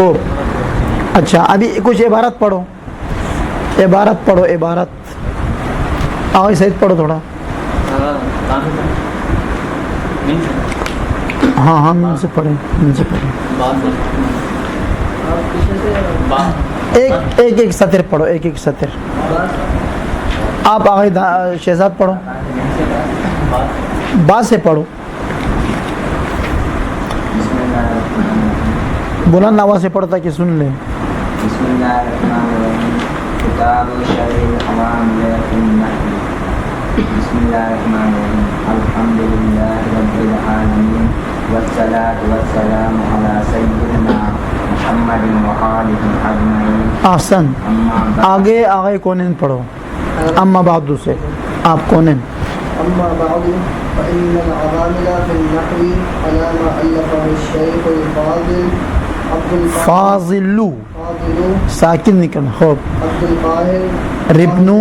خوب. اچھا ابھی کچھ عبارت پڑھو, عبارت پڑھو, عبارت. آؤ سعید پڑھو تھوڑا. ہاں ہاں من سے پڑھیں, من سے پڑھیں. ایک ایک سطر پڑھو, ایک ایک سطر. آپ آگے شہزاد پڑھو, با سے پڑھو, بلند آواز سے پڑھو تاکہ سن لیں. بسم اللہ الرحمن الرحیم. کتاب شرع العوامل فی النحو. بسم اللہ الرحمن الرحیم. الحمدللہ رب العالمین والصلاة والسلام علی سیدنا محمد وآلہ اجمعین. احسن. آگے آگے کونین پڑھو. اما بعد سے آپ کونین. اما بعد فإن العوامل في النحو على ما ألفه الشيخ الفاضل فاضل ساکن نکل. خوب. عبد القاهر ربنو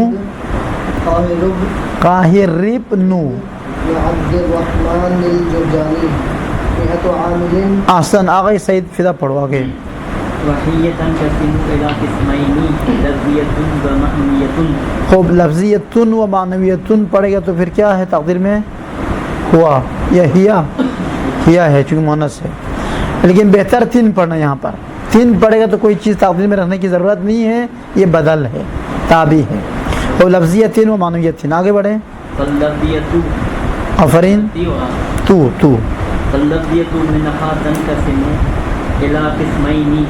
قاہر ربنو عبد الرحمن الجرجاني. مئة عامل. احسن. آگے سعید فدا پڑھو. آگے وحیتاً تقسیم الی قسمین لفظیۃ و معنویۃ. خوب. لفظیت و معنویت پڑھے گا تو پھر کیا ہے تقدیر میں؟ ہوا یا ہیا. ہیا ہے چونکہ مؤنث ہے, لیکن بہتر تین پڑھنا. یہاں پر تین پڑھے گا تو کوئی چیز تقدیر میں رکھنے کی ضرورت نہیں ہے, یہ بدل ہے, تابع ہے. اور لفظیت و معنویت. آگے بڑھیں. فاللفظیۃ آفرین. تو فاللفظیۃ منہا تنقسم الی قسمین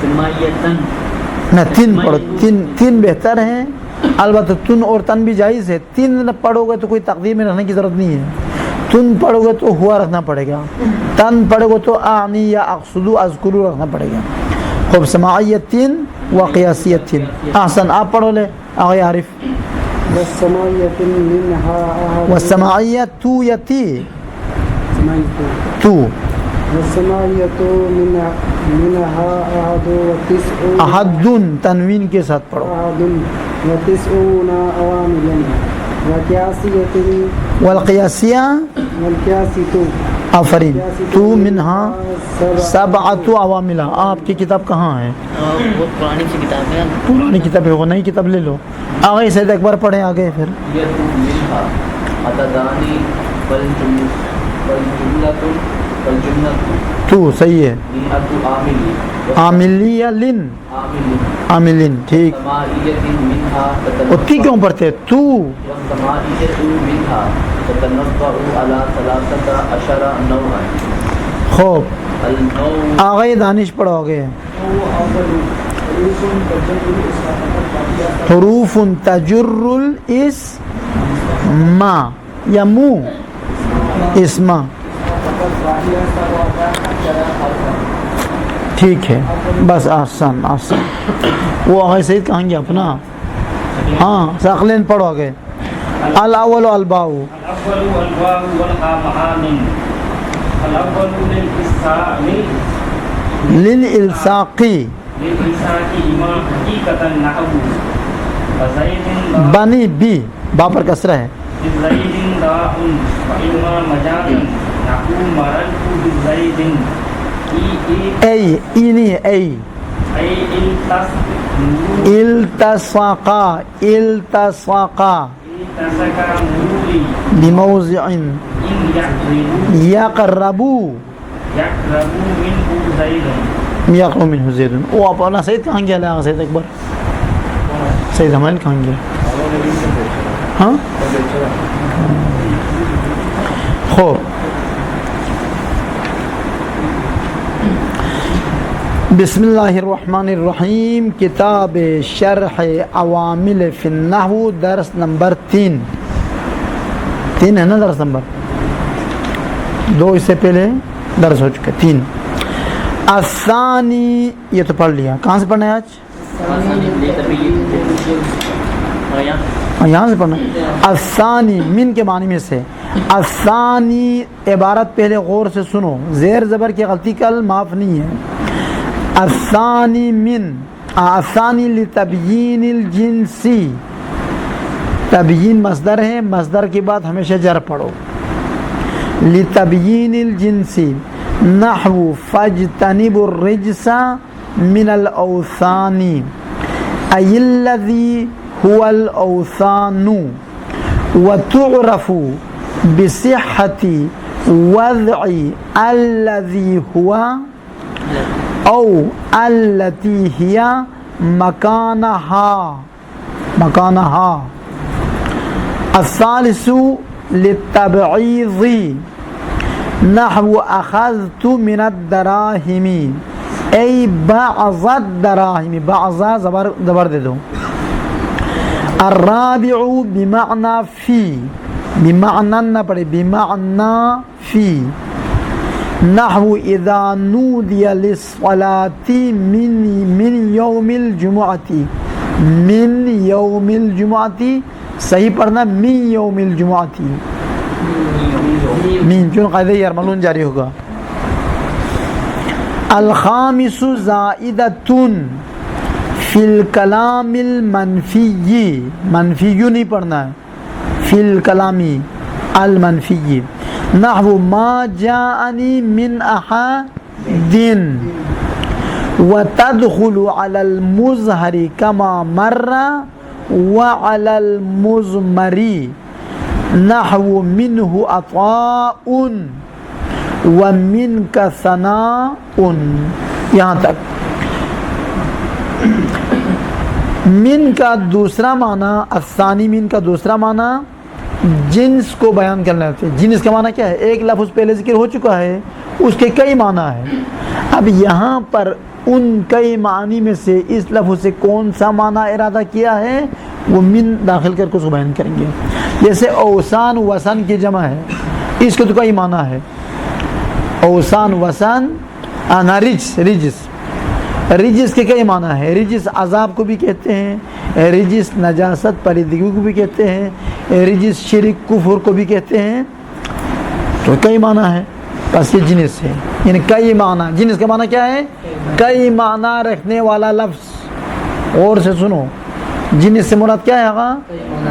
سماعیۃ. نہ تین پڑھو, تین بہتر ہیں. البتہ تن اور تن بھی جائز ہے. تین پڑھو گے تو کوئی تقدیر میں رکھنے کی ضرورت نہیں ہے. تن پڑھو گے تو ہوا رکھنا پڑے گا. تن پڑھو گے تو اعنی یا اقصدو اذکرو رکھنا پڑے گا. خوب. سماعیت تین و قیاسیت تین. احسن. آپ پڑھو لے آگے عارف. والسماعیۃ منها والسماعیت تو یا تی تو. والسماعیۃ منها أحد وتسع احدن تنوین کے ساتھ پڑھو. أحد وتسعون عوامل. وقياسية والقیاسیہ. والقياسية آفرین. تو منہا سبعۃ عوامل. آپ کی کتاب کہاں ہے؟ وہ پرانی سی کتاب ہے. پرانی کتاب ہے, وہ نئی کتاب لے لو. آگے سید اکبر پڑھیں. آگے پھر تو صحیح ہے. عاملی یا لن؟ عاملین. ٹھیک. اور تی کیوں پڑھتے ہیں؟ تو. خوب. آگے دانش پڑھو. آگے حروف تجر الاسم یا مو اسم. ٹھیک ہے بس. آسان آسان. وہ آگے سعید کہیں گے اپنا. ہاں ثقلین پڑھو. آگے الاول الباء. الاول والواو والقامعان. الاول للالصاقی للالصاقهما حقیقتا نحو وزید بنی بی با پر کسرہ ہے. زید داء واما مجازا نحو مررت بزید. ای اینی ای التصاقا التصاقا مروري بموضع إن یقربو منه زيد. یقرب منہ زید. وہ اپنا سعید کہاں گیا؟ لے سعید اکبر. سعید حمل کہاں گیا؟ ہاں خوب. بسم اللہ الرحمن الرحیم. کتاب شرح عوامل فی النحو درس نمبر 3 ہے نا؟ درس نمبر 2 اس سے پہلے درس ہو چکا. 3. الثانی. یہ تو پڑھ لیا. کہاں سے پڑھنا ہے آج؟ یہاں سے پڑھنا. الثانی من کے معنی میں سے. الثانی عبارت پہلے غور سے سنو. زیر زبر کی غلطی کل معاف نہیں ہے. الثانی من. الثانی لتبیین الجنسی. تبیین مصدر ہے. مصدر کے بعد ہمیشہ جر پڑھو. لتبیین الجنسی. نحو فاجتنبوا الرجس من الاوثان ای الذی هو الاوثان وتعرف بصحة وضع الذي هو او التي هي مكانها الثالث للتبعيض نحو اخذت من الدراهم ای بعض الدراهم، بعض زبر دے دو. الرابع بمعنى فی، بمعنى نہ پڑھے، بمعنى فی نحو اذا نودی للصلاة من یوم الجمعة، من یوم الجمعة صحیح پڑھنا من یوم الجمعة، من چون قاعدہ یرملون جاری ہوگا. الخامس زائدتن فی الکلام المنفی، منفی نہیں پڑھنا ہے، فی الکلامی المنفی نحو ما جاءنی من احد وتدخل على المظہر کما مر وعلى المضمر نحو منه عطاء ومنك ثناء. یہاں تک. من کا دوسرا معنی، الثانی من کا دوسرا معنی جنس کو بیان کرنا ہے. جنس کا معنی کیا ہے؟ ایک لفظ پہلے ذکر ہو چکا ہے، اس کے کئی معنی ہیں. اب یہاں پر ان کئی معنی میں سے اس لفظ سے کون سا معنی ارادہ کیا ہے وہ من داخل کر کے اس کو بیان کریں گے. جیسے اوسان وسن کی جمع ہے، اس کے تو کئی معنی ہے. اوسان وسن رجس، رجس کے کئی معنی ہے. رجس عذاب کو بھی کہتے ہیں، رجس نجاست پلیدگی کو بھی کہتے ہیں، رجس شرک کفر کو بھی کہتے ہیں. تو کئی معنی ہے. بس یہ جنس ہے، یعنی کئی معنی. جنس کا معنی کیا ہے؟ کئی معنی رکھنے والا لفظ. اور سے سنو، جنس سے مراد کیا ہے؟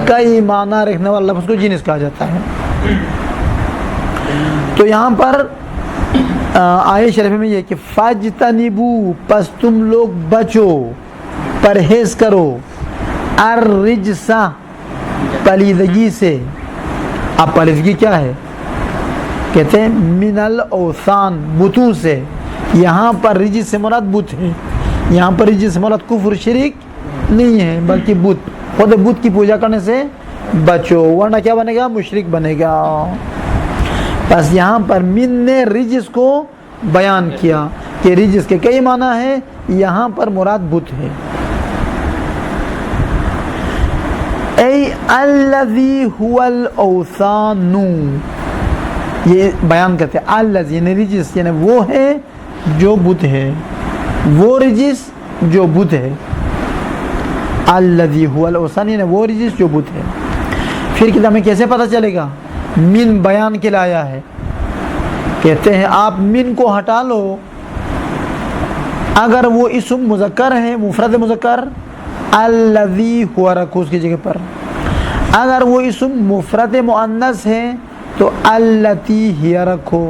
کئی معنی رکھنے والا لفظ کو جنس کہا جاتا ہے. تو یہاں پر آیت شریف میں یہ کہ فاجتنبو، پس تم لوگ بچو، پرہیز کرو، الرجسہ، پلیدگی سے. اب پلیدگی کیا ہے؟ کہتے ہیں من الاوثان، بتوں سے. یہاں پر رجس سے مراد بت ہے. یہاں پر رجس سے مراد کفر شرک نہیں ہے، بلکہ بت. خود بت کی پوجا کرنے سے بچو، ورنہ کیا بنے گا؟ مشرک بنے گا. بس یہاں پر من نے رجس کو بیان کیا کہ رجس کے کئی معنی ہیں، یہاں پر مراد بت ہے. ای الذی هو الاوثان، یہ بیان کرتے ہیں الذی یعنی رجس، یعنی وہ ہے جو بت ہے، وہ رجس جو بت ہے. الذی هو الاوثان یعنی وہ رجس جو بت ہے. پھر کتاب میں کیسے پتہ چلے گا؟ من بیان کے لایا ہے. کہتے ہیں آپ من کو ہٹا لو، اگر وہ اسم مذکر ہے، مفرد مذکر، الذی ہوا رکھو اس کی جگہ پر. اگر وہ اسم مفرد مؤنث ہے تو التی ہی رکھو.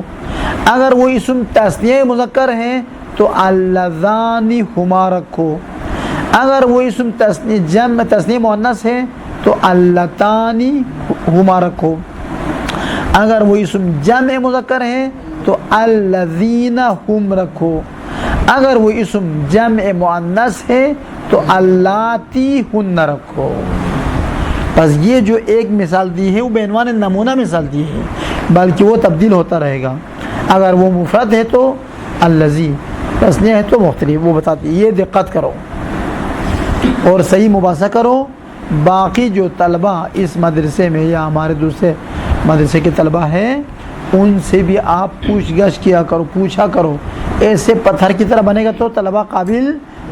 اگر وہ اسم تثنیہ مذکر ہے تو اللذانی ہما رکھو. اگر وہ اسم تثنیہ مؤنث ہے تو اللتانی ہما رکھو. اگر وہ اسم جمع مذکر ہے تو الذین ہم رکھو. اگر وہ اسم جمع مؤنث ہے تو اللاتی ہن رکھو. بس یہ جو ایک مثال دی ہے وہ بعنوان نمونہ مثال دی ہے، بلکہ وہ تبدیل ہوتا رہے گا. اگر وہ مفرد ہے تو الذی، تثنیہ ہے تو مختلف. وہ بتاتی ہے. یہ دقت کرو اور صحیح مباحثہ کرو. باقی جو طلبہ اس مدرسے میں یا ہمارے دوسرے مدرسے کے طلبہ ہیں ان سے بھی آپ پوچھ گچھ کیا کرو، پوچھا کرو. ایسے پتھر کی طرح بنے گا تو طلبہ قابل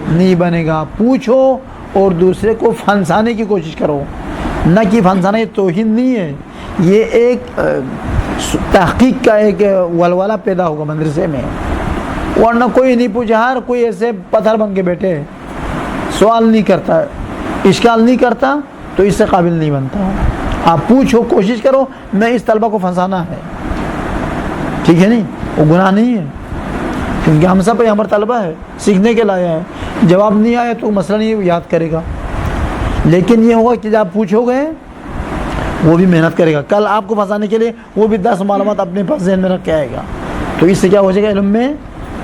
نہیں بنے گا. پوچھو اور دوسرے کو پھنسانے کی کوشش کرو. نہ کہ پھنسانا یہ توہین نہیں ہے، یہ ایک تحقیق کا ایک ولولہ پیدا ہوگا مدرسے میں. ورنہ کوئی نہیں پوچھا، ہر کوئی ایسے پتھر بن کے بیٹھے، سوال نہیں کرتا، اشکال نہیں کرتا، تو اس سے قابل نہیں بنتا. آپ پوچھو، کوشش کرو. میں اس طلبہ کو پھنسانا ہے، ٹھیک ہے نہیں؟ وہ گناہ نہیں ہے. کیونکہ ہم سب یہاں پر طلبہ ہے، سیکھنے کے لیے ہے، جواب نہیں آیا تو مسئلہ نہیں یاد کرے گا، لیکن یہ ہوگا کہ جب آپ پوچھو گے وہ بھی محنت کرے گا، کل آپ کو پھنسانے کے لیے وہ بھی 10 معلومات اپنے پاس ذہن میں رکھ کے آئے گا، تو اس سے کیا ہو جائے گا، علم میں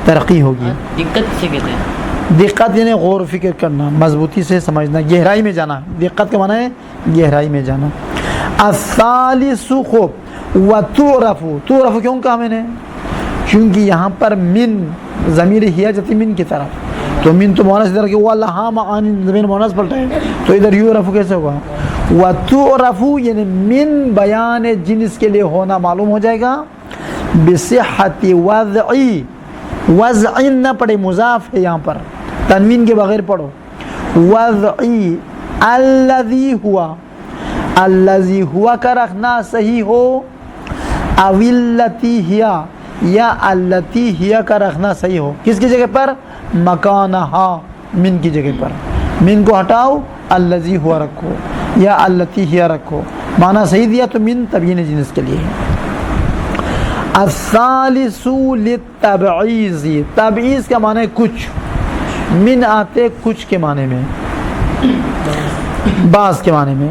ترقی ہوگی۔ دقت سے کہتے ہیں، دقت یعنی غور و فکر کرنا، مضبوطی سے سمجھنا، گہرائی میں جانا، دقت کا معنی ہے گہرائی میں جانا۔ الثالث خوب وتعرف، تعرف کیوں کہا میں نے؟ کیونکہ یہاں پر من ضمیر ہیا جاتی من کی طرف، تو من تو مونس ادھر کہ وہ لہا معانی ضمیر مونس پلٹا ہے، تو ادھر یعرف کیسے ہوگا؟ وتعرف یعنی من بیان جنس کے لیے ہونا معلوم ہو جائے گا، بصحت وضعی، وضعی نہ پڑھے، مضاف ہے یہاں پر، تنوین کے بغیر پڑھو، وضعی الذی ہوا، الذی ہوا کا رکھنا صحیح ہو، اواللتی ہیا یا التی ہیا کا رکھنا صحیح ہو، کس کی جگہ پر؟ مکانہا، من کی جگہ پر، من کو ہٹاؤ الذی ہوا رکھو یا التی ہیا رکھو، معنی صحیح دیا تو من تبیین جنس کے لیے ہے۔ الثالث للتبعیض، تبعیض کا معنی ہے کچھ، من آتے کچھ کے معنی میں، بعض کے معنی میں،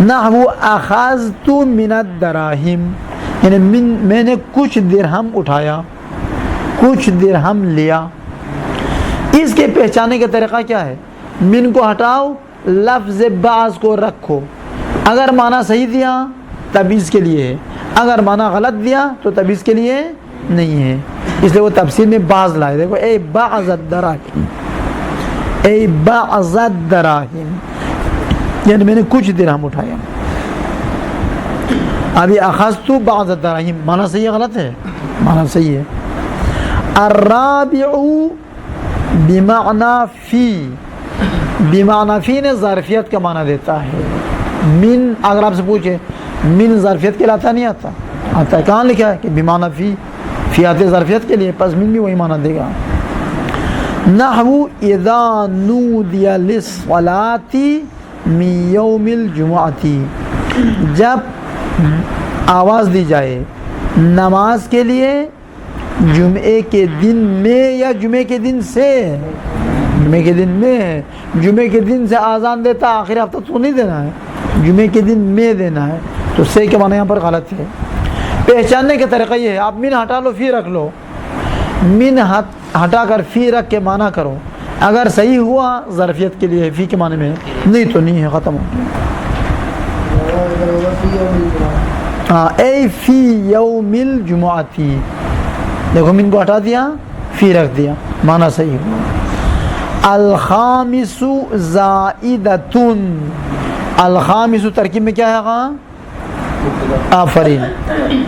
نحو اخذت من الدراہم یعنی میں نے کچھ درہم اٹھایا، کچھ درہم لیا۔ اس کے پہچانے کا طریقہ کیا ہے؟ من کو ہٹاؤ، لفظ بعض کو رکھو، اگر معنی صحیح دیا تبعیض کے لیے ہے، اگر معنی غلط دیا تو تبعیض کے لیے نہیں ہے، اس لیے وہ تفسیر میں بعض لائے، دیکھو اے بعض الدراہم، اے بعض الدراہم یعنی میں نے کچھ درہم اٹھایا۔ ابھی اخذت بعض الدراہم، معنی صحیح ہے غلط ہے؟ معنی صحیح ہے۔ الرابع بمعنی فی، بمعنی فی نے ظرفیت کا معنی دیتا ہے۔ من اگر آپ سے پوچھے من ظرفیت کے لیے آتا نہیں آتا؟ آتا ہے، کہاں لکھا ہے کہ بمعنی فی، فی آتے ظرفیت کے لیے، پس من بھی وہی معنی دے گا۔ نحو اذا نودی للصلاۃ من یوم الجمعۃ، جب آواز دی جائے نماز کے لیے جمعے کے دن میں یا جمعے کے دن سے، جمعے کے دن میں، جمعے کے دن سے آذان دیتا آخر ہفتہ تو نہیں دینا ہے، جمعے کے دن میں دینا ہے، تو سے کے معنی یہاں پر غلط ہے۔ پہچاننے کا طریقہ یہ ہے، آپ من ہٹا لو فی رکھ لو، من ہٹا کر فی رکھ کے معنی کرو، اگر صحیح ہوا ظرفیت کے لیے فی کے معنی میں، نہیں تو نہیں ہے، ختم ہو گیا۔ ہاں اے فی یوم الجمعۃ، دیکھو من کو ہٹا دیا فی رکھ دیا، معنی صحیح ہوا۔ الخامس زائدتن، الخامس ترکیب میں کیا ہے ہاں؟ آفرین،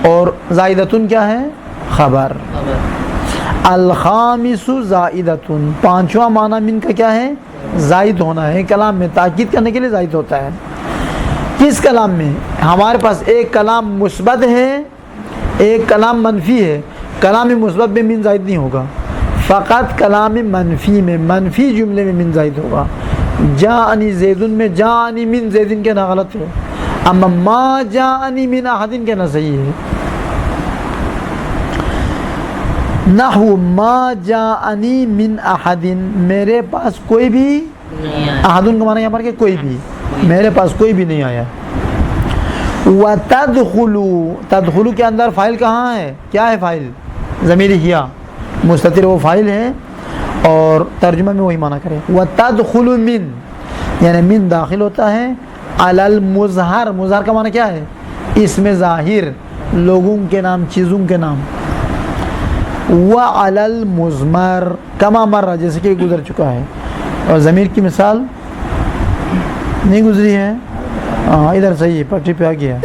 اور زائدتن کیا ہے؟ خبر۔ الخامس زائدتن، پانچواں معنی من کا کیا ہے؟ زائد ہونا ہے، کلام میں تاکید کرنے کے لیے زائد ہوتا ہے۔ کس کلام میں؟ ہمارے پاس ایک کلام مثبت ہے، ایک کلام منفی ہے، کلام مثبت میں من زائد نہیں ہوگا، فقط کلام منفی میں، منفی جملے میں من زائد ہوگا۔ جاءنی زیدن میں جاءنی من زیدن کہنا غلط ہے، اما ما جاءنی من احد کہنا صحیح ہے۔ نحو ما جاءنی من احد، میرے پاس کوئی بھی، احدن کا معنی یہاں پر کہ کوئی بھی، میرے پاس کوئی بھی نہیں آیا۔ وَتَدْخُلُوا، تدخلو کے اندر فاعل کہاں ہے؟ کیا ہے فاعل؟ ضمیر ہیا، مستتر وہ فاعل ہے، اور ترجمہ میں وہی معنی کرے۔ وَتَدْخُلُ مِن، یعنی من داخل ہوتا ہے، علی المظہر، مظہر کا معنی کیا ہے؟ اسم ظاہر، لوگوں کے نام، چیزوں کے نام۔ وَعَلَى الْمُضْمَرِ کما مر، جیسے کہ گزر چکا ہے، اور ضمیر کی مثال نہیں گزری ہے، ہاں ادھر صحیح ہے، پٹری پہ آ گیا۔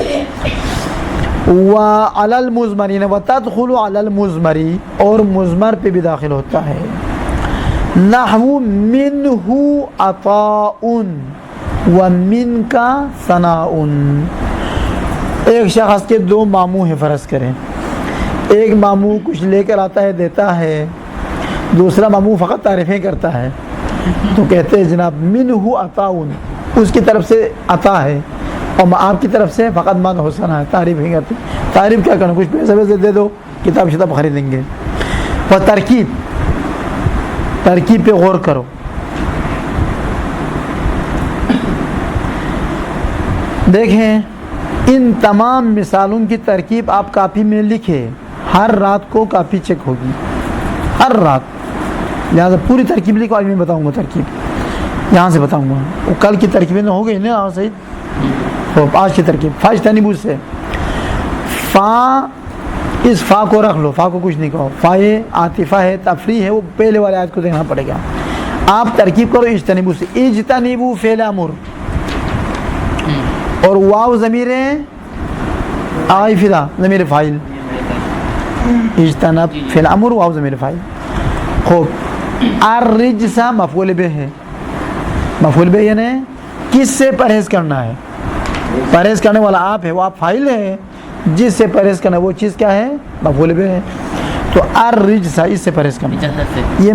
وَعَلَى الْمُضْمَرِ یعنی وَتَدْخُلُ عَلَى الْمُضْمَرِ، اور مضمر پہ بھی داخل ہوتا ہے۔ نحو مِنْهُ عَطَاءٌ وَمِنْكَ ثَنَاءٌ، ایک شخص کے دو ماموں ہیں فرض کریں، ایک ماموں کچھ لے کر آتا ہے دیتا ہے، دوسرا ماموں فقط تعریفیں کرتا ہے، تو کہتے ہیں جناب منہ عطاؤن، اس کی طرف سے عطا ہے، اور آپ کی طرف سے فقط مد حسن ہے، تعریف ہی کرتے، تعریف کیا کرنا، کچھ پیسے ویسے دے دو، کتاب شتاب خریدیں گے۔ و ترکیب پہ غور کرو. دیکھیں ان تمام مثالوں کی ترکیب آپ کاپی میں لکھیں. ہر رات کو کاپی چیک ہوگی، ہر رات. لہٰذا پوری ترکیب لکھو. آج میں بتاؤں گا ترکیب، یہاں سے بتاؤں گا. وہ کل کی ترکیبیں تو ہو گئی نا صحیح. تو آج کی ترکیب فاجتنبوا سے فا، اس فا کو رکھ لو، فا کو کچھ نہیں کہو. فا ہے عاطفہ ہے، تفریح ہے، وہ پہلے والے آیت کو دیکھنا پڑے گا. آپ ترکیب کرو اجتنبوا سے. اجتنبوا فعل امر اور واو ضمیر عائفہ ضمیر فاعل. اجتنب فعل امر واو ضمیر فاعل. خوب. الرجس مفعول به ہے. مفعول به یعنی کس سے پرہیز کرنا ہے؟ پرہیز کرنے والا آپ ہے، وہ آپ فاعل ہے. جس سے پرہیز کرنا وہ چیز کیا ہے؟ مفعول به ہے. تو الرجس اس سے پرہیز کرنا، یہ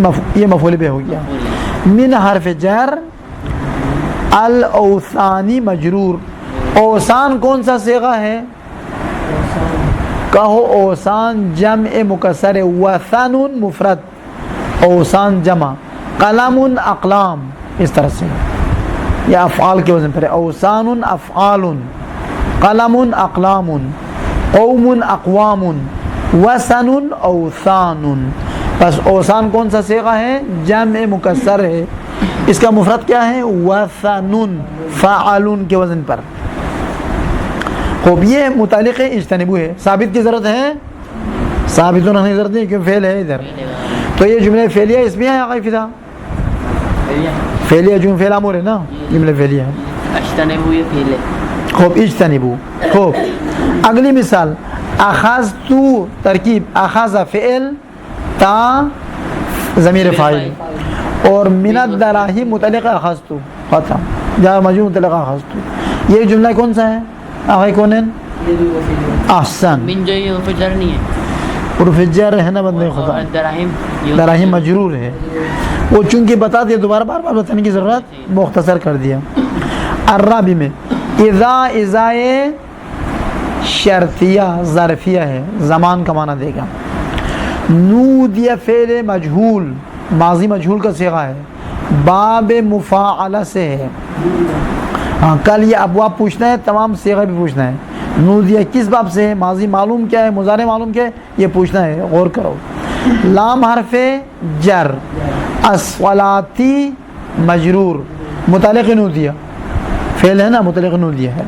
مفعول به ہو گیا. من حرف جر الاوثانی مجرور. اوثان کون سا صیغہ ہے؟ کہو اوثان جمع مکسر، وثن مفرد، اوثان جمع. قلم اقلام، اس طرح سے یہ افعال کے وزن پر ہے. اوثان افعال، قلم اقلام، قوم اقوام، وثن اوثان. بس اوثان کون سا صیغہ ہے؟ جمع مکسر ہے. اس کا مفرد کیا ہے؟ وثن، فاعلون کے وزن پر. خوب. یہ متعلق اجتنبوا ہے. ثابت کی ضرورت ہے؟ ثابت ہونا نہیں ضرورت نہیں کیوں فعل ہے ادھر. تو یہ جملہ فعلیہ اس میں ہے عائفہ فعلیہ، جو فعل امر ہے نا، جملہ فعلیہ ہے. اجتنبوا یہ فعل ہے. خوب. اجتنبوا. خوب. اگلی مثال اخذت ترکیب اخذ فعل، تا ضمیر فاعل، اور من الدراہم متعلق اخذت. ختم. جا مجرور متعلق اخذت. یہ جملہ کون سا ہے؟ آخری کون ہے؟ احسن. من جو یہ حرف جر نہیں ہے، حرف جر ہے نا بندے خدا. دراہم مجرور ہے. وہ چونکہ بتا دیا، دوبارہ بار بار بتانے کی ضرورت، مختصر کر دیا. الرابع میں اذا شرطیہ ظرفیہ ہے، زمان کا معنی دے گا. نودی فعل مجہول، ماضی مجہول کا صیغہ ہے، باب مفاعلہ سے ہے. ہاں کل یہ ابواب پوچھنا ہے، تمام صیغہ بھی پوچھنا ہے. نودیہ کس باب سے ہے؟ ماضی معلوم کیا ہے، مضارع معلوم کیا ہے، یہ پوچھنا ہے. غور کرو. لام حرف جر، الصلاتی مجرور، متعلق نودیہ فعل ہے نا، متعلق نودیہ ہے.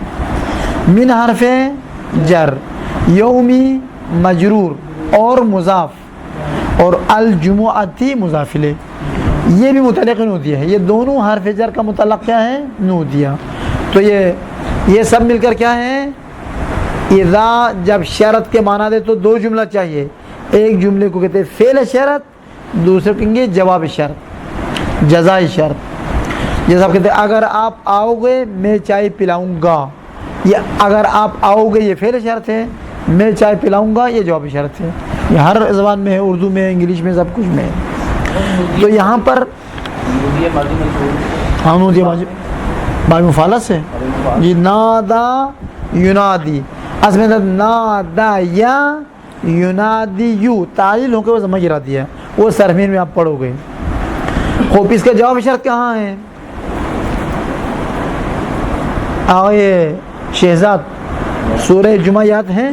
من حرف جر، یومی مجرور اور مضاف، اور الجمعتی مضاف الیہ، یہ بھی متعلق نودیہ ہے. یہ دونوں حرف جر کا متعلق کیا ہے؟ نودیہ. تو یہ سب مل کر کیا ہے؟ اذا جب شرط کے معنی دے تو دو جملہ چاہیے. ایک جملے کو کہتے ہیں فعل شرط، دوسرے کہیں گے جواب شرط، جزائے شرط. جیسا آپ کہتے ہیں اگر آپ آؤ گے میں چائے پلاؤں گا. یہ اگر آپ آؤ گے یہ فعل شرط ہے، میں چائے پلاؤں گا یہ جواب شرط ہے. یہ ہر زبان میں ہے، اردو میں، انگلش میں، سب کچھ میں ہے. تو یہاں پر باب مفعلہ سے یہ نادا ینادی، اصل میں نادا یا ینادی یو، تعلیل ہو کے وہ ضمہ گرا دیا، وہ سرمین میں آپ پڑھو گے. خوب. اس کا جواب شرط کہاں ہے؟ آئے شہزاد سورہ جمعہ یاد ہے؟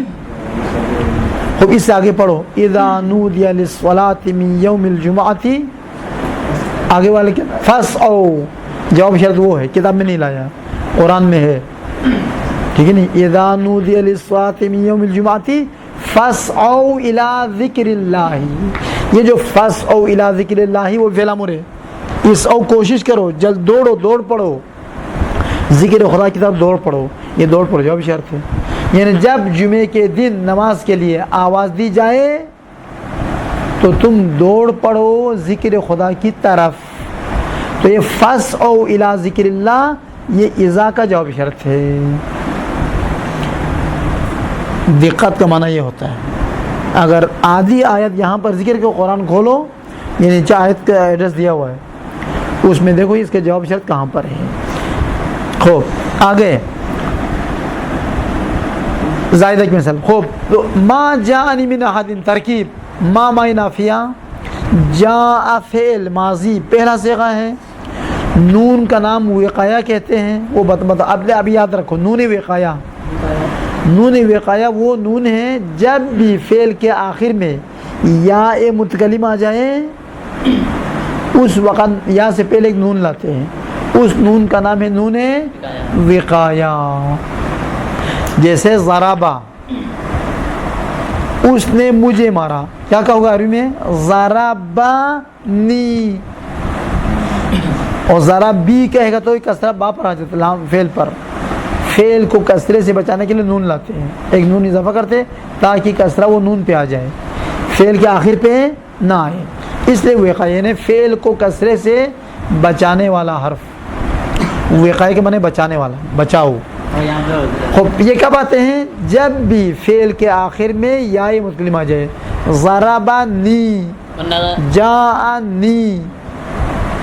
خوب اس سے آگے پڑھو. اذا نودی للصلاة من یوم الجمعۃ، آگے والے کیا؟ فاسعوا. جواب شرط وہ ہے، کتاب میں نہیں لایا، قرآن میں ہے. ٹھیک ہے نہیں؟ اذا نودی للصلاة من یوم الجمعۃ فاسعوا الی ذکر اللہ. یہ جو فاسعوا الی ذکر اللہ وہ فعل امر ہے. اسعوا کوشش کرو، جلد دوڑو، دوڑ پڑو، ذکر خدا کی طرف دوڑ پڑو. یہ دوڑ پڑو جواب شرط ہے. یعنی جب جمعے کے دن نماز کے لیے آواز دی جائے تو تم دوڑ پڑو ذکر خدا کی طرف. تو یہ فاسعوا الی ذکر اللہ، یہ اذا کا جواب شرط ہے. دقت کا معنی یہ ہوتا ہے، اگر آدھی آیت یہاں پر ذکر کے قرآن کھولو، یہ نیچے آیت کا ایڈریس دیا ہوا ہے، اس میں دیکھو اس کے جواب شرط کہاں پر ہے. خوب. آگے زائدہ کی مثال. خوب. ما جاءنی من احد، ترکیب ما مائی نافیہ جاء فعل ماضی پہلا صیغہ ہے، نون کا نام وقایا کہتے ہیں، وہ ابھی یاد رکھو، نون وقایا، نون وقایا وہ نون ہے جب بھی فعل کے آخر میں یا متکلم آ جائے اس وقت یا سے پہلے ایک نون لاتے ہیں، اس نون کا نام ہے نون وقایا. جیسے ضربا، اس نے مجھے مارا، کیا کہا ہوگا عربی میں؟ ضربنی. اور ضربی کہے گا تو کسرہ با پر آ جاتا ہے فعل پر. فعل کو کسرے سے بچانے کے لیے نون لاتے ہیں، ایک نون اضافہ کرتے تاکہ کسرہ وہ نون پہ آ جائے، فعل کے آخر پہ نہ آئے. اس لیے وقایہ نے فعل کو کسرے سے بچانے والا حرف، وقایہ کے معنی بچانے والا، بچاؤ. خوب یہ کب آتے ہیں؟ جب بھی فعل کے آخر میں یا متکلم آ جائے. ضربنی، جاءنی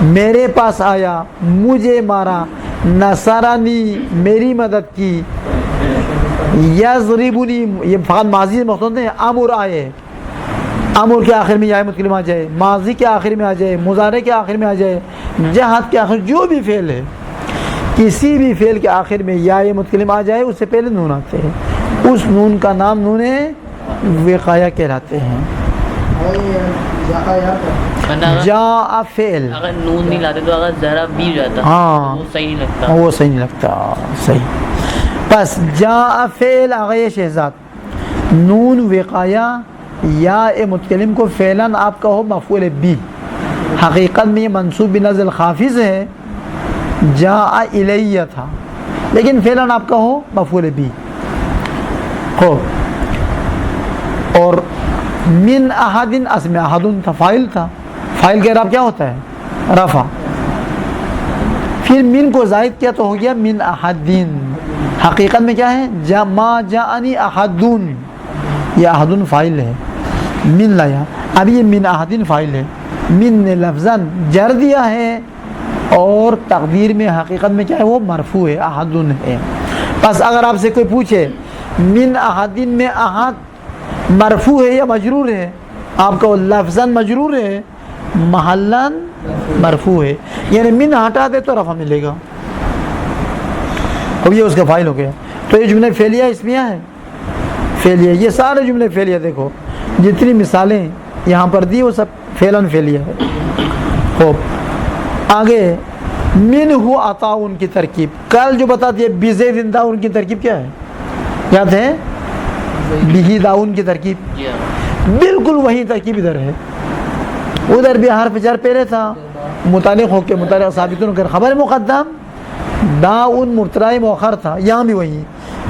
میرے پاس آیا، مجھے مارا، نصرنی میری مدد کی، یضربنی یہ فقط ماضی مخصوص ہے، امر آئے، امر کے آخر میں یا متکلم آ جائے، ماضی کے آخر میں آ جائے، مضارع کے آخر میں آ جائے، جہاد کے آخر، جو بھی فعل ہے کسی بھی فعل کے آخر میں یا متکلم آ جائے اس سے پہلے نون آتے ہیں، اس نون کا نام نون وقایہ کہلاتے ہیں. جاء فعل، اگر نون نہیں لاتے تو اگر ذرا بھی جاتا ہاں وہ صحیح نہیں لگتا، وہ صحیح نہیں لگتا. صحیح. بس جاء فعل آگے شہزاد، نون وقایہ یا متکلم کو فعلاً آپ کا ہو مفعول بی، حقیقت میں یہ منصوب بنزل خافض ہے، جاء الیہ تھا، لیکن فعلاً آپ کا ہو مفعول بی. خوب. اور من احد اسم احد تھا، فاعل تھا، فاعل کا اعراب کیا ہوتا ہے؟ رفع. پھر من کو زائد کیا تو ہو گیا من احدین، حقیقت میں کیا ہے؟ ما جاءنی احدون، یہ احدون فاعل ہے، من لایا، اب یہ من احدین فاعل ہے، من نے لفظاً جر دیا ہے اور تقدیر میں حقیقت میں کیا ہے؟ وہ مرفوع ہے، احدن ہے. بس اگر آپ سے کوئی پوچھے من احدین میں احد مرفوع ہے یا مجرور ہے، آپ کا لفظاً مجرور ہے، محلاً مرفوع ہے، یعنی من ہٹا دے تو رفع ملے گا. اب یہ اس کا فاعل ہو گیا. تو یہ جملے فعلیہ اسمیہ ہے، فعلیہ، یہ سارے جملے فعلیہ، دیکھو جتنی مثالیں یہاں پر دی وہ سب فعلاً فعلیہ ہے. خوب. آگے من ہو عطا ان کی ترکیب، کل جو بتا دیے بزید داؤن کی ترکیب کیا ہے؟ یاد ہے؟ بہی داؤن کی ترکیب بالکل وہی ترکیب ادھر ہے. ادھر بھی حرف جر پہلے تھا، متعلق ہو کے متعلق ثابت ہو کر خبر مقدم، داؤن مبتدا مؤخر تھا، یہاں بھی وہی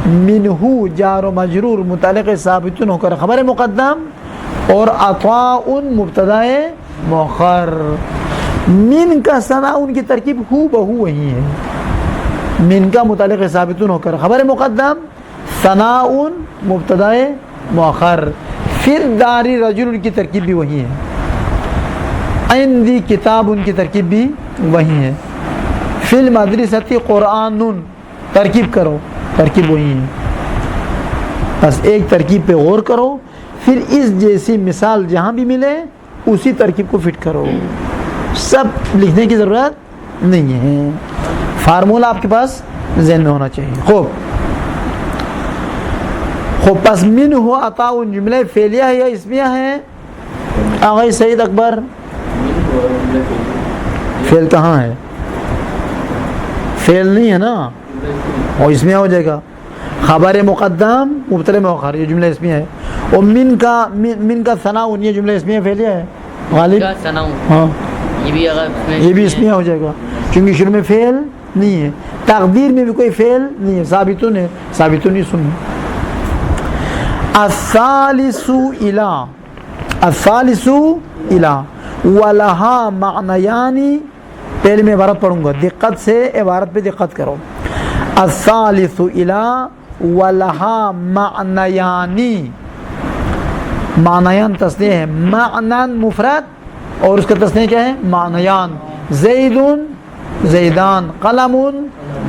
منہو جار و مجرور متعلق ثابت ہو کر خبر مقدم، اور عطاء مبتدا مؤخر. من کا ثنا ان کی ترکیب ہو بہو وہی ہے، من کا متعلق ثابت ہو کر خبر مقدم، ثنا مبتدا مؤخر. پھر داری رجل ان کی ترکیب بھی وہی ہے، عندی کتاب ان کی ترکیب بھی وہی ہے. فی المدرسۃ قرآن ترکیب کرو، ترکیب وہی ہے. بس ایک ترکیب پہ غور کرو، پھر اس جیسی مثال جہاں بھی ملے اسی ترکیب کو فٹ کرو، سب لکھنے کی ضرورت نہیں ہے، فارمولہ آپ کے پاس ذہن میں ہونا چاہیے. خوب. پس من ہو عطا ان جملے فعلیہ ہے یا اسمیہ ہے؟ آغائی سعید اکبر، فعل کہاں ہے؟ فعل نہیں ہے نا، اور اسمیہ ہو جائے گا. خبر مقدم مبتدا مؤخر یہ جملہ اسمیہ ہے. اور من کا ثنا یہ جملہ اسمیہ فعلیہ ہے غالب؟ ہاں یہ بھی اسمیہ ہو جائے گا کیونکہ شروع میں فعل نہیں ہے، تقدیر میں بھی کوئی فعل نہیں ہے، ثابتون ہے، ثابتون ہی سن. الثالث الى، الثالث الى ولہا معنیانی. پہلے میں عبارت پڑھوں گا، دقت سے عبارت پہ دقت کرو. الثالث الى ولہا معنیانی، معنیان تسنیہ ہے، معنان مفرد اور اس کا تسنیہ کیا ہے؟ معنیان. زیدن زیدان، قلم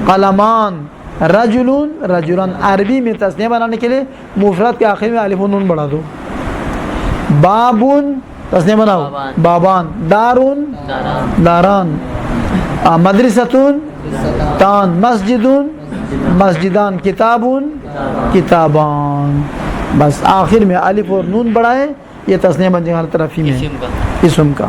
قلمان، رجل رجلان. عربی میں تسنیہ بنانے کے لیے مفرد کے آخر میں الف و نون بڑھا دو. باب تسنیہ بناؤ بابان. بابان. دارون داران داران. مدرستون تان. مسجدون مسجدان. کتابون کتابان. بس آخر میں الف اور نون بڑھائے یہ تسنیہ بن جائے گا حالت رفع میں اسم کا اسم کا.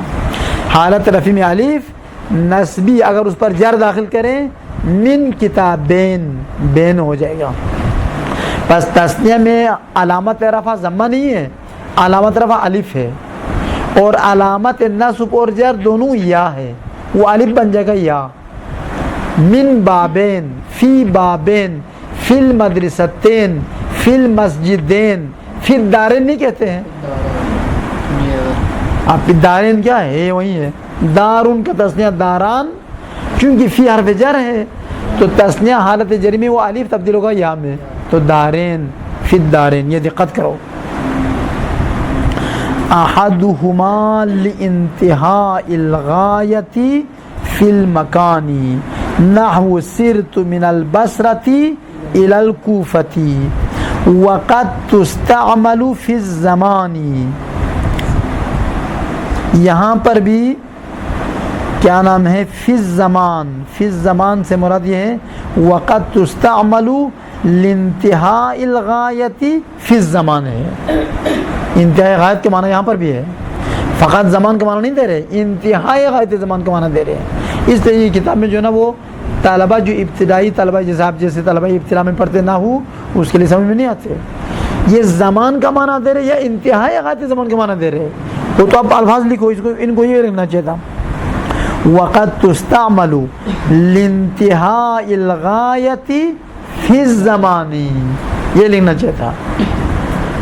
حالت رفع میں الف نسبی اگر اس پر جر داخل کریں من کتابین بین ہو جائے گا. بس تسنیہ میں علامت رفع ضمہ نہیں ہے, علامت رفع الف ہے, اور علامت نصب اور جر دونوں یا ہے, وہ الف بن جائے گا یا. من بابین فی بابین فی المدرستین فی المسجدین. فی الدارین نہیں کہتے ہیں آپ, دارین کیا ہے وہی ہے. دارون کا تسنیہ داران, کیونکہ فی حرف جر ہے تو تسنیہ حالت جر میں وہ الف تبدیل ہوگا یا میں, تو دارین فی الدارین. یہ دقت کرو. احدہما لانتہاء الغایۃ فی المکان نحو سرت من البصرۃ الی الکوفۃ وقد تستعمل فی الزمان. یہاں پر بھی کیا نام ہے فی الزمان. فی الزمان سے مراد یہ ہے وقد تستعمل لانتہاء الغایۃ فی الزمان ہے. انتہائی غایت کے معنی یہاں پر بھی ہے, فقط زمان کا معنی نہیں دے رہے, انتہائی غایت زمان کا معنی دے رہے ہیں. اس لیے یہ کتاب میں جو ہے نا وہ طلبہ جو ابتدائی طلبہ جیسے طلبہ ابتدا میں پڑھتے نہ ہو اس کے لیے سمجھ میں نہیں آتے. یہ زمان کا معنی دے رہے یا انتہائی غایت زمان کا معنی دے رہے, تو آپ الفاظ لکھو اس کو, ان کو یہ لکھنا چاہیے تھا وقد تستعمل لانتہاء الغایۃ فی الزمان, یہ لکھنا چاہیے تھا.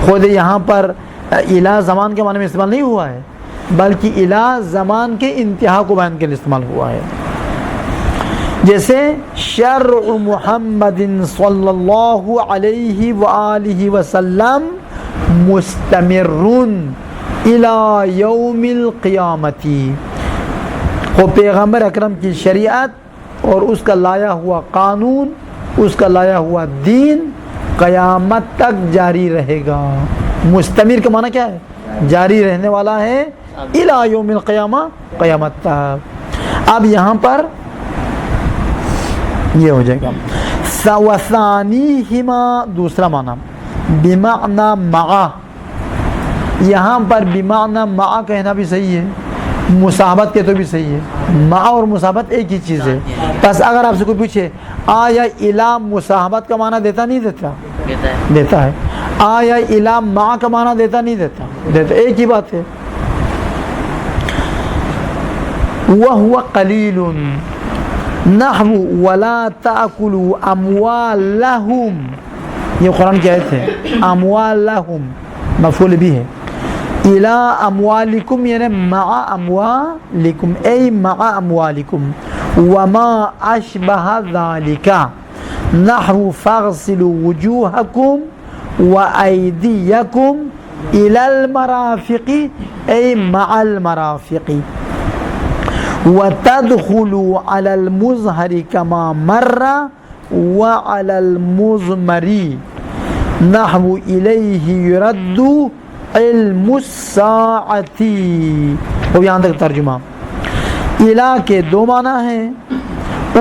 خود یہاں پر الہ زمان کے معنی میں استعمال نہیں ہوا ہے, بلکہ الہ زمان کے انتہا کو بیان کے لیے استعمال ہوا ہے. جیسے شرع محمد صلی اللہ علیہ وآلہ وسلم مستمر الی یوم القیامت. وہ پیغمبر اکرم کی شریعت اور اس کا لایا ہوا قانون, اس کا لایا ہوا دین قیامت تک جاری رہے گا. مستمر کا معنی کیا ہے؟ جاری رہنے والا ہے. الی یوم القیامہ, قیامت تک. اب یہاں پر یہ ہو جائے گا وثانیہما, دوسرا معنی بمعنی مع. یہاں پر بمعنی مع کہنا بھی صحیح ہے, مصاحبت کے تو بھی صحیح ہے. مع اور مصاحبت ایک ہی چیز ہے. بس اگر آپ سے کوئی پوچھے آیا الہ مصاحبت کا معنی دیتا نہیں دیتا؟ دیتا ہے. آیا الہ مع کا معنی دیتا نہیں دیتا؟ دیتا. ایک ہی بات ہے. وَهُوَ قَلِيلٌ نحو وَلَا تَأْكُلُوا أَمْوَالَهُمْ. یہ قرآن کی آیت ہے. أَمْوَالَهُمْ مفعول بھی ہے. إِلَىٰ أَمْوَالِكُمْ یعنی مع أموالكم أي مع أموالكم وما أشبه ذلك نحو فاغسلوا وجوهكم وأيديكم إلى المرافق أي مع المرافق وتدخلوا على المظهر كما مر وعلى المضمر نحو إليه يرد علم الساعتی. وہ یہاں تک ترجمہ. الہ کے دو معنی ہیں,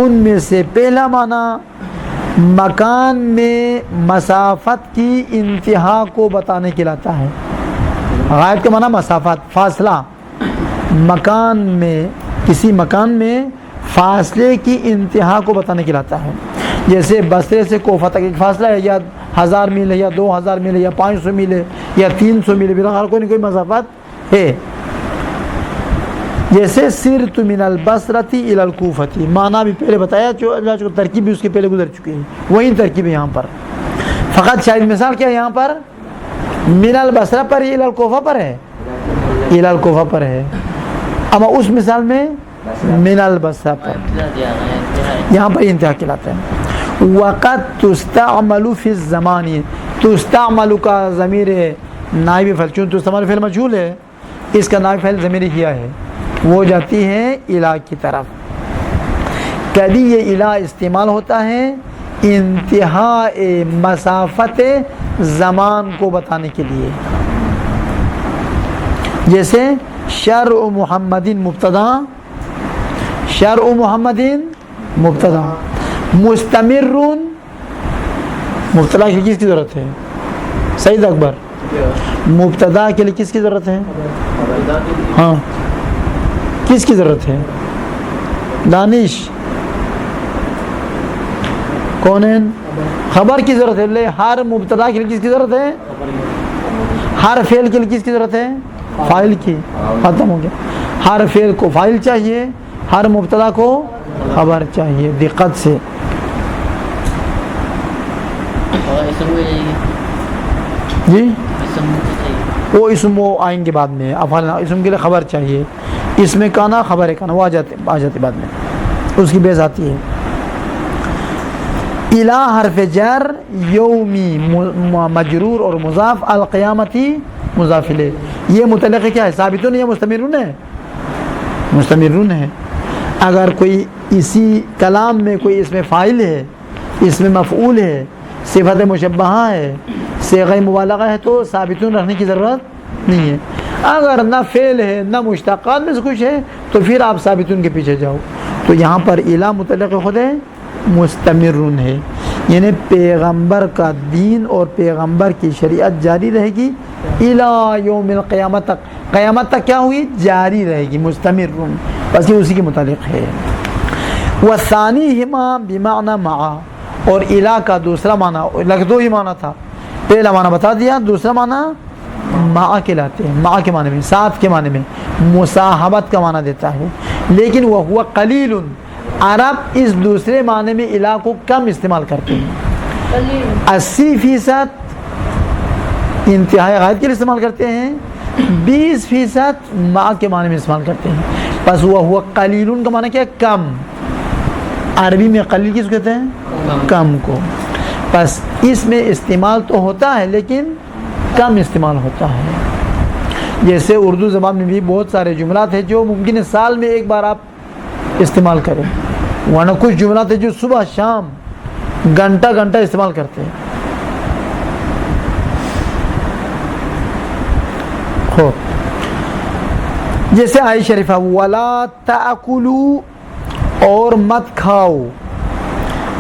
ان میں سے پہلا معنی مکان میں مسافت کی انتہا کو بتانے کے لاتا ہے. غائب کا معنی مسافت, فاصلہ. مکان میں, کسی مکان میں فاصلے کی انتہا کو بتانے کے لاتا ہے. جیسے بصرے سے کوفہ تک ایک فاصلہ ہے, یا 1000 میل ہے, یا 2000 میل ہے, یا 500 میل ہے, یا 300 میل ہے, ہر کوئی نہ کوئی مسافت ہے. جیسے سرت من البصرۃ الی الکوفۃ, معنی بھی پہلے بتایا, جو ترکیب بھی اس کے پہلے گزر چکی ہے, وہی ترکیب ہے یہاں پر. فقط شاید مثال کیا ہے یہاں پر, من البصرہ پر الی الکوفہ پر ہے, الی الکوفہ پر ہے. اما اس مثال میں من البصرہ پر, یہاں پر انتہا کہلاتا ہے. وقت تستعمل فی الزمان, تستعمل کا ضمیر نائب فعل, چون تستعمل فعل مجہول ہے, اس کا نائب فعل ضمیر کیا ہے, وہ جاتی ہے الہ کی طرف. کبھی یہ الہ استعمال ہوتا ہے انتہا مسافت زمان کو بتانے کے لیے, جیسے شرع محمدین مبتدا، شرع محمدین مبتدا، مستمرون مبتدا کے لیے کس کی ضرورت ہے؟ سعید اکبر، مبتدا کے لیے کس کی ضرورت ہے؟ ہاں کس کی ضرورت ہے؟ دانش، کونین؟ خبر کی ضرورت ہے. لے ہر مبتدا کے لیے کس کی ضرورت ہے؟ ہر فعل کے لیے کس کی ضرورت ہے؟ فاعل کی. ختم ہو گیا. ہر فعل کو فاعل چاہیے، ہر مبتدا کو خبر چاہیے. دقت سے جی وہ اسم وہ آئیں گے بعد میں. افعال اسم کے لیے خبر چاہیے، اس میں کانا خبر ہے کانا وہ آ جاتے بعد میں، اس کی بیس آتی ہے. الہ حرف جر، یومی مجرور اور مضاف، القیامتی مضاف الیہ. یہ متعلق کیا ہے؟ ثابتون یا مستمرون ہے؟ مستمرون ہے. اگر کوئی اسی کلام میں کوئی اس میں فاعل ہے، اس میں مفعول ہے، صفت مشبہہ ہے، صیغہ مبالغہ ہے، تو ثابتون رکھنے کی ضرورت نہیں ہے. اگر نہ فعل ہے نہ مشتقات میں سے کچھ ہے تو پھر آپ ثابتون کے پیچھے جاؤ. تو یہاں پر الہ متعلق خود ہے، مستمرون ہے، یعنی پیغمبر کا دین اور پیغمبر کی شریعت جاری رہے گی الی یوم القیامت تک. قیامت تک کیا ہوئی؟ جاری رہے گی. مستمرون بس یہ اسی کے متعلق ہے. وثانیہما بمعنی مع، اور الہ کا دوسرا معنی لگ دو ہی معنی تھا. پہلا معنی بتا دیا، دوسرا معنی مع کے لاتے ہیں. مع کے معنی میں، ساتھ کے معنی میں، مصاحبت کا معنی دیتا ہے. لیکن وہ ہوا قلیل، عرب اس دوسرے معنی میں الہ کو کم استعمال کرتے ہیں. 80% انتہائی غائب کے لیے استعمال کرتے ہیں، 20% مع کے معنی میں استعمال کرتے ہیں. بس وہ ہوا قلیل کا معنی کیا ہے؟ کم. عربی میں قلیل کس کو کہتے ہیں؟ کم کو. بس اس میں استعمال تو ہوتا ہے لیکن کم استعمال ہوتا ہے. جیسے اردو زبان میں بھی بہت سارے جملات ہیں جو ممکن ہے سال میں ایک بار آپ استعمال کریں، ورنہ کچھ جملات ہیں جو صبح شام گھنٹہ گھنٹہ استعمال کرتے ہیں. جیسے آیت شریفہ وَلَا تَأْكُلُوا، اور مت کھاؤ،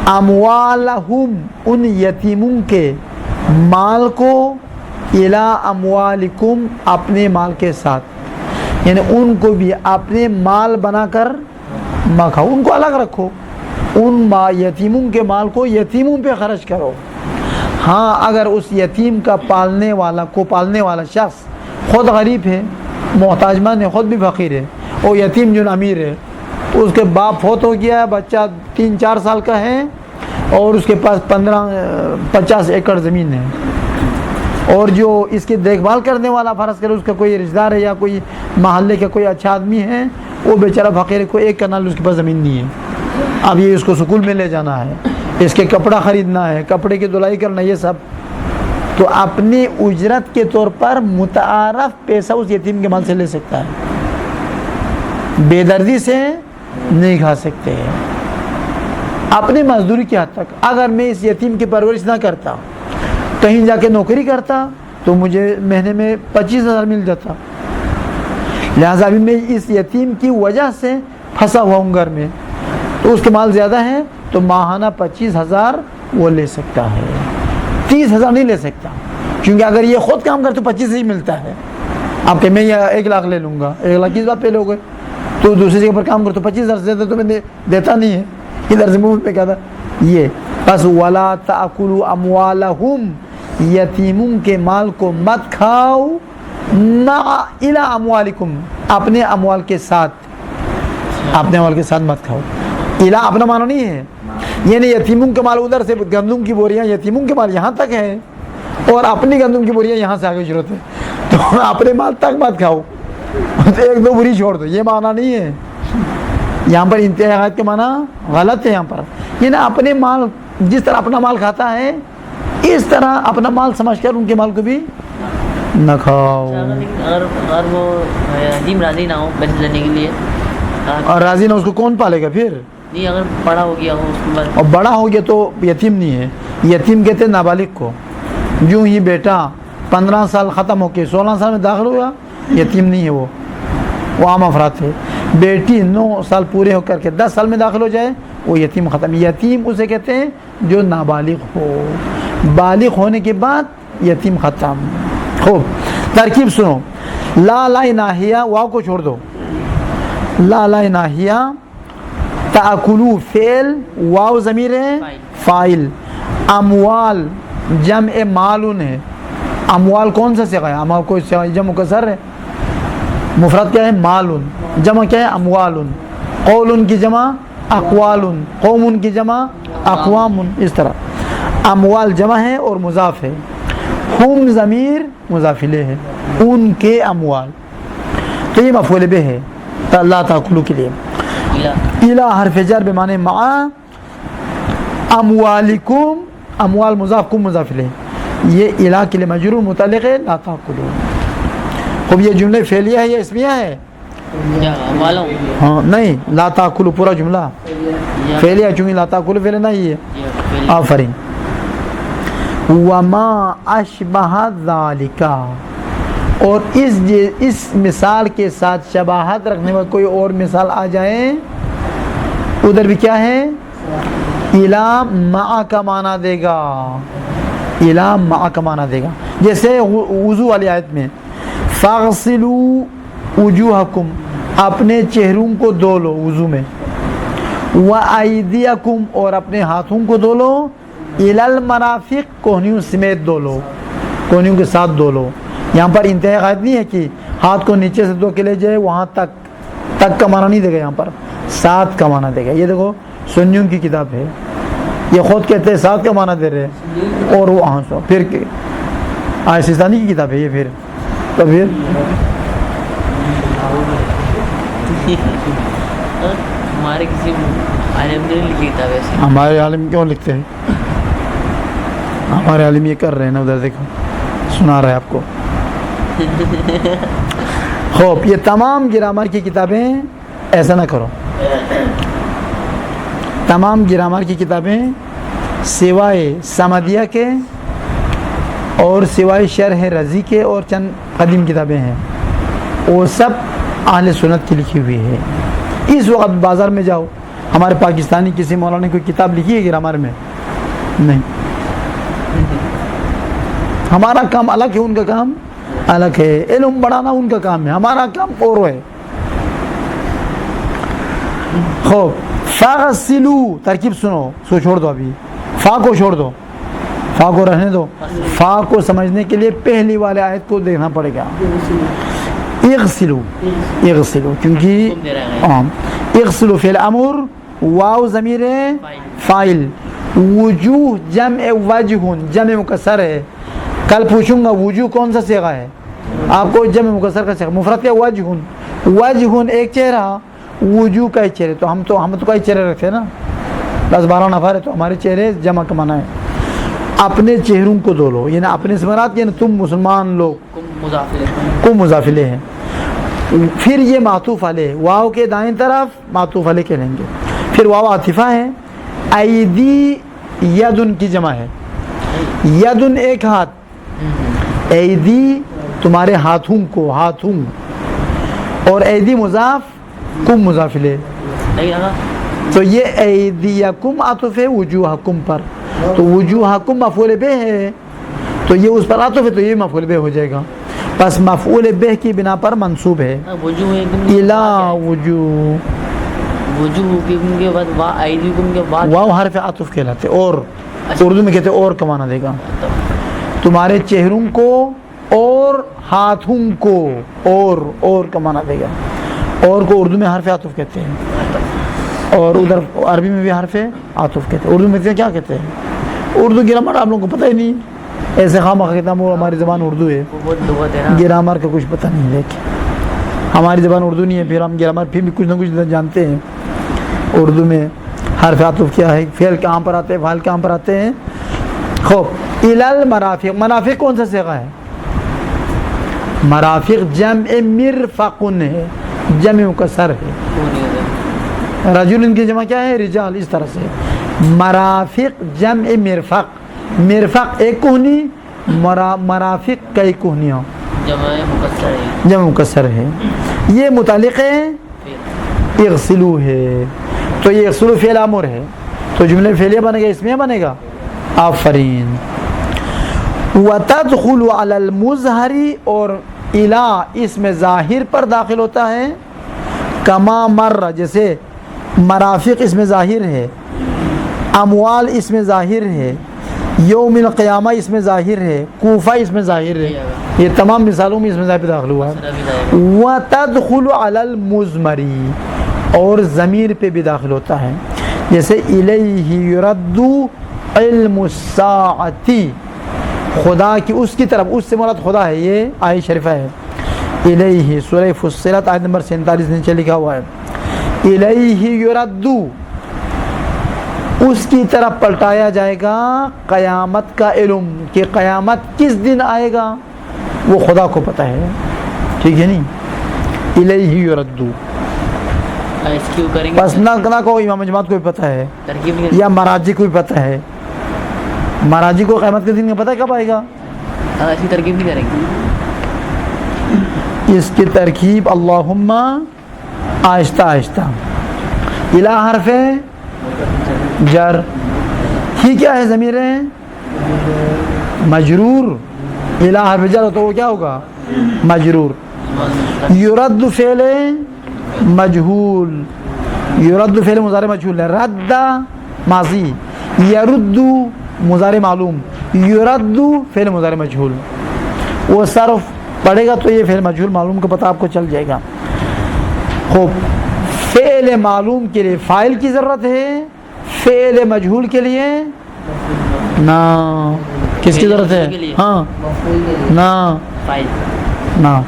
اموالہم، ان یتیموں کے مال کو، الی اموالکم، اپنے مال کے ساتھ، یعنی ان کو بھی اپنے مال بنا کر مت کھاؤ، ان کو الگ رکھو. ان یتیموں کے مال کو یتیموں پہ خرچ کرو. ہاں اگر اس یتیم کا پالنے والا شخص خود غریب ہے، محتاج مند ہے، خود بھی فقیر ہے، اور یتیم جو امیر ہے، اس کے باپ فوت ہو گیا ہے، بچہ 3-4 سال کا ہے، اور اس کے پاس 50 ایکڑ زمین ہے، اور جو اس کی دیکھ بھال کرنے والا فرض کرے اس کا کوئی رشتہ دار ہے یا کوئی محلے کا کوئی اچھا آدمی ہے، وہ بیچارہ فقیر ہے، کوئی 1 کنال اس کے پاس زمین نہیں ہے. اب یہ اس کو سکول میں لے جانا ہے، اس کے کپڑا خریدنا ہے، کپڑے کی دھلائی کرنا، یہ سب تو اپنی اجرت کے طور پر متعارف پیسہ اس یتیم کے مال سے لے سکتا ہے، بے دردی سے نہیں کھا سکتے ہیں. اپنی مزدوری کی حد تک. اگر میں اس یتیم کی پرورش نہ کرتا، کہیں جا کے نوکری کرتا، تو مجھے مہینے میں 25,000 مل جاتا. لہٰذا ابھی میں اس یتیم کی وجہ سے پھنسا ہوا ہوں گھر میں، تو اس کے مال زیادہ ہے تو ماہانہ 25,000 وہ لے سکتا ہے، 30,000 نہیں لے سکتا، کیونکہ اگر یہ خود کام کرے تو 25 ہی ملتا ہے. آپ کہ میں 1 لاکھ لے لوں گا، 1 لاکھ 20 بات پہ لوگ تو دوسری جگہ پر کام کرو تو 25,000 سے زیادہ تو میں دیتا نہیں ہے، ادھر سے منہ پہ کہتا یہ. بس وَلَا تَأْكُلُوا أَمْوَالَهُمْ، یتیموں کے مال کو مت کھاؤ، مع الی اموالکم، اپنے اموال کے ساتھ، اپنے اموال کے ساتھ مت کھاؤ. الہ اپنا معنی نہیں ہے، یعنی یتیموں کے مال ادھر سے گندم کی بوریاں، یتیموں کے مال یہاں تک ہے اور اپنی گندم کی بوریاں یہاں سے آگے ضرورت ہے، تو اپنے مال تک مت کھاؤ، 1-2 بوری چھوڑ دو، یہ معنی نہیں ہے. یہاں پر انتہائی کے معنی غلط ہے. یہاں پر یعنی اپنے مال، جس طرح اپنا مال کھاتا ہے اس طرح اپنا مال سمجھ کر ان کے مال کو بھی نہ کھاؤ. اگر وہ حدیم راضی نہ ہو پیسے دینے کے لیے، اور راضی نہ، اس کو کون پالے گا پھر؟ نہیں اگر بڑا ہو گیا ہو اس کے بعد، اور بڑا ہو گیا تو یتیم نہیں ہے. یتیم کہتے ہیں نابالغ کو. جو ہی بیٹا 15 سال ختم ہو کے 16 سال میں داخل ہوا یتیم نہیں ہے وہ عام افراد تھے. بیٹی 9 سال پورے ہو کر کے 10 سال میں داخل ہو جائے وہ یتیم ختم. یتیم اسے کہتے ہیں جو نابالغ ہو, بالغ ہونے کے بعد یتیم ختم. خوب ترکیب سنو. لا لا ناہیہ, واو کو چھوڑ دو. لا لا ناہیہ, تاکلو فعل, واو ضمیر ہے فاعل. اموال جمع مالون ہے. اموال کون سا صیغہ ہے؟ اموال کوئی جمع مکسر ہے. مفرد کیا ہے؟ مالون. جمع کیا ہے؟ اموالن. قولن کی جمع اقوالن. قومن کی جمع اقوامن. اس طرح اموال جمع ہے اور مضاف ہے. ہم ضمیر مضاف الیہ ہے, ان کے اموال. تو یہ مفعول بہ ہے لا تاکلوا کے لیے. الہ حرف جر بمعنی مع. اموالکم, اموال مضاف کم مضاف الیہ. یہ الہ کے لیے مجرور متعلق ہے لا تاکلوا. خب یہ جملے فعلیہ ہے یا اسمیہ ہے؟ ہاں نہیں, لا تاکلوا پورا جملہ فعلیہ, چونکہ لا تاکلوا فعل نہیں ہے. آفرین. وما اشبہ ذالک, اور اس مثال کے ساتھ شباہت رکھنے میں کوئی اور مثال آ جائے ادھر بھی کیا ہے؟ الہ مع کا معنی دے گا. الہ مع کا معنی دے گا. جیسے وضو والی آیت میں فاغسلوا وجوہکم, اپنے چہروں کو دھو لو وضو میں. وایدیکم, اور اپنے ہاتھوں کو دھو لو. الی المرافق, کوہنیوں سمیت دھو لو, کوہنیوں کے ساتھ دھو لو. یہاں پر انتہائی قائد نہیں ہے کہ ہاتھ کو نیچے سے دھو کے لے جائے, وہاں تک کا معنی نہیں دے گا. یہاں پر ساتھ کا معنی دے گا. یہ دیکھو سنیوں کی کتاب ہے, یہ خود کہتے ہیں ساتھ کا معنی دے رہے ہیں, اور وہ پھر سستانی کی کتاب ہے یہ. پھر تو پھر ہمارے کسی عالم نے لکھی تھا ویسے. ہمارے عالم کیوں لکھتے ہیں؟ ہمارے عالم یہ کر رہے ہیں نا, ادھر دیکھو سنا رہا ہے آپ کو. خوب یہ تمام گرامر کی کتابیں, ایسا نہ کرو, تمام گرامر کی کتابیں سوائے سمدیہ کے اور سوائے شرح رضی کے اور چند قدیم کتابیں ہیں, وہ سب اہل سنت کی لکھی ہوئی ہے. اس وقت بازار میں جاؤ, ہمارے پاکستانی کسی مولانا نے کوئی کتاب لکھی ہے گرامر میں؟ نہیں. ہمارا کام الگ ہے, ان کا کام الگ ہے. علم بڑھانا ان کا کام ہے, ہمارا کام اور ہے. خوب فاغسلو, ترکیب سنو, سو چھوڑ دو, ابھی فا کو چھوڑ دو, فا کو رہنے دو. فا کو سمجھنے کے لیے پہلی والے آیت کو دیکھنا پڑے گا. اغسلو, اغسلو, کیونکہ اغسلو فعل امر, واو ضمیر فاعل. وجوہ جمع وجہ, جمع مکسر ہے. کل پوچھوں گا وجوہ کون سا صیغہ ہے, آپ کو جمع مکسر کا صیغہ. مفرد کیا؟ وجہ. وجہ ایک چہرہ, وجوہ کا چہرے. تو ہم تو کئی چہرے رکھتے ہیں نا, 10-12 نفر ہے, تو ہمارے چہرے جمع کا معنی ہے. اپنے چہروں کو دھو لو, یعنی اپنے سے مراد یعنی تم مسلمان لوگ کو مضاف الیہ ہے. پھر یہ معطوف علیہ, واو کے دائیں طرف معطوف علیہ کہہ لیں گے. پھر واو عاطفہ ہے. ایدی یدن کی جمع ہے. یدن ایک ہاتھ, ایدی تمہارے ہاتھوں کو, ہاتھوں, اور ایدی مضاف, کم مضاف الیہ. تو یہ ایدیکم عطف ہے وجوہکم پر, تو وجوہکم مفعول بہ ہے, تو یہ اس پر عطف ہے, تو یہ مفعول بہ ہو جائے گا. پس مفعول بہ کی بنا پر منصوب ہے. الا وجوہ, وجوہ کے بعد وا ایدیکم کے بعد واو حرف عطف کہلاتے, اور اردو میں کہتے اور کا معنی دے گا. تمہارے چہروں کو اور ہاتھوں کو, اور کا معنی دے گا. اور کو اردو میں حرف عطف کہتے ہیں, اور ادھر عربی میں بھی حرف عطف کہتے ہیں. اردو میں کیا کہتے ہیں؟ اردو گرامر آپ لوگوں کو پتہ ہی نہیں, ایسے خواہ کہتا ہوں ہماری زبان اردو ہے, گرامر کا کچھ پتہ نہیں. لیکن ہماری زبان اردو نہیں ہے, پھر ہم گرامر پھر بھی کچھ نہ کچھ جانتے ہیں. اردو میں حرف عطف کیا ہے, فعل کہاں پر آتے ہیں, فعل کہاں پر آتے ہیں. خوب الی المرافق, مرافق کون سا صیغہ ہے؟ مرافق جمع مرفقن ہے, جمع مکسر ہے. رجل کی جمع کیا ہے؟ رجال. اس طرح سے مرافق جمع مرفق, مرفق ایک کوہنی, مرافق کئی کوہنیاں. جمع مکسر ہے. جمع مکسر ہے. یہ متعلق ہے اغسلو ہے. تو یہ اغسلو فعل امر ہے تو جملے فعلیہ بنے گا اسمیہ بنے گا. آفرین. وتدخل علی المظہر اور الی اسم ظاہر پر داخل ہوتا ہے. کما مر جیسے مرافق اسم ظاہر ہے, اموال اسم ظاہر ہے, یوم القیامہ اسم ظاہر ہے, کوفہ اسم ظاہر ہے. یہ تمام مثالوں میں اسم ظاہر پہ داخل ہوا ہے. وتدخل علی المضمر اور ضمیر پہ بھی داخل ہوتا ہے جیسے الیہ یرد علم الساعۃ, خدا کی اس کی طرف, اس سے مراد خدا ہے. یہ آیت شریفہ ہے الیہ سورہ فصلت آیت نمبر 47 نیچے لکھا ہوا ہے. الیہ یرد, اس کی طرف پلٹایا جائے گا قیامت کا علم, کہ قیامت کس دن آئے گا وہ خدا کو پتہ ہے. ٹھیک ہے نہیں. الیہ یرد اس کیوں کریں گے؟ بس نہ کو امام جماعت کو بھی پتہ ہے ترکیب نہیں یا مراجی کو بھی پتہ ہے. مراجی کو قیامت کے دن کا پتہ کب آئے گا. اس کی ترکیب نہیں کریں گے. اس کی ترکیب اللہم آہستہ آہستہ. الہ حرف جر, ہی کیا ہے ضمیر ہے مجرور. الہ حرف جر تو وہ کیا ہوگا مجرور. یرد فعل مجہول, یرد فعل مضارع مجہول ہے. رد ماضی, یرد مضارع معلوم, یرد فعل مضارع مجہول. وہ صرف پڑھے گا تو یہ فعل مجہول معلوم کا پتہ آپ کو چل جائے گا. خوب, فعل معلوم کے لیے فاعل کی ضرورت ہے, فعل مجہول کے لیے نہ. کس کی ضرورت ہے؟ ہاں نہ فائل نہ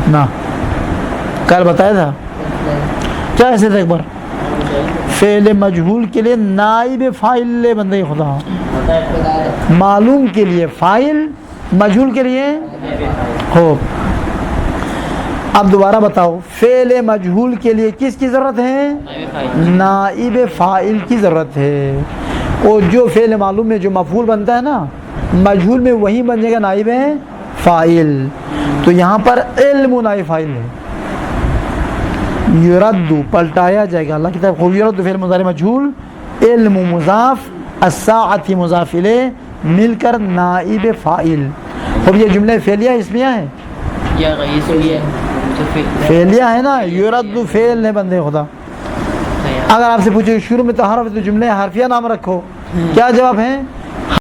نہ کل بتایا تھا کیا ایسے تھا ایک بار. فعل مجہول کے لیے نائب فاعل لے بندے خدا, معلوم کے لیے فاعل, مجہول کے لیے خوب. اب دوبارہ بتاؤ, فعل مجہول کے لیے کس کی ضرورت ہے؟ نائب فاعل کی ضرورت ہے. اور جو فعل معلوم میں جو مفعول بنتا ہے نا, مجہول میں وہی بن جائے گا نائب فاعل. تو یہاں پر علم نائب فاعل ہے. یرد پلٹایا جائے گا اللہ کی طرف. خوب, یرد فعل مضارع مجہول, علم مضاف, الساعۃ مضاف الیہ, مل کر نائب فاعل. خوب, یہ جملہ فعلیہ اسمیہ ہے یا غیثیہ فعلیہ ہے نا. یرد فعل ہے بندے خدا. اگر آپ سے پوچھے شروع میں تو حرف تو جملے حرفیہ نام رکھو, کیا جواب ہے؟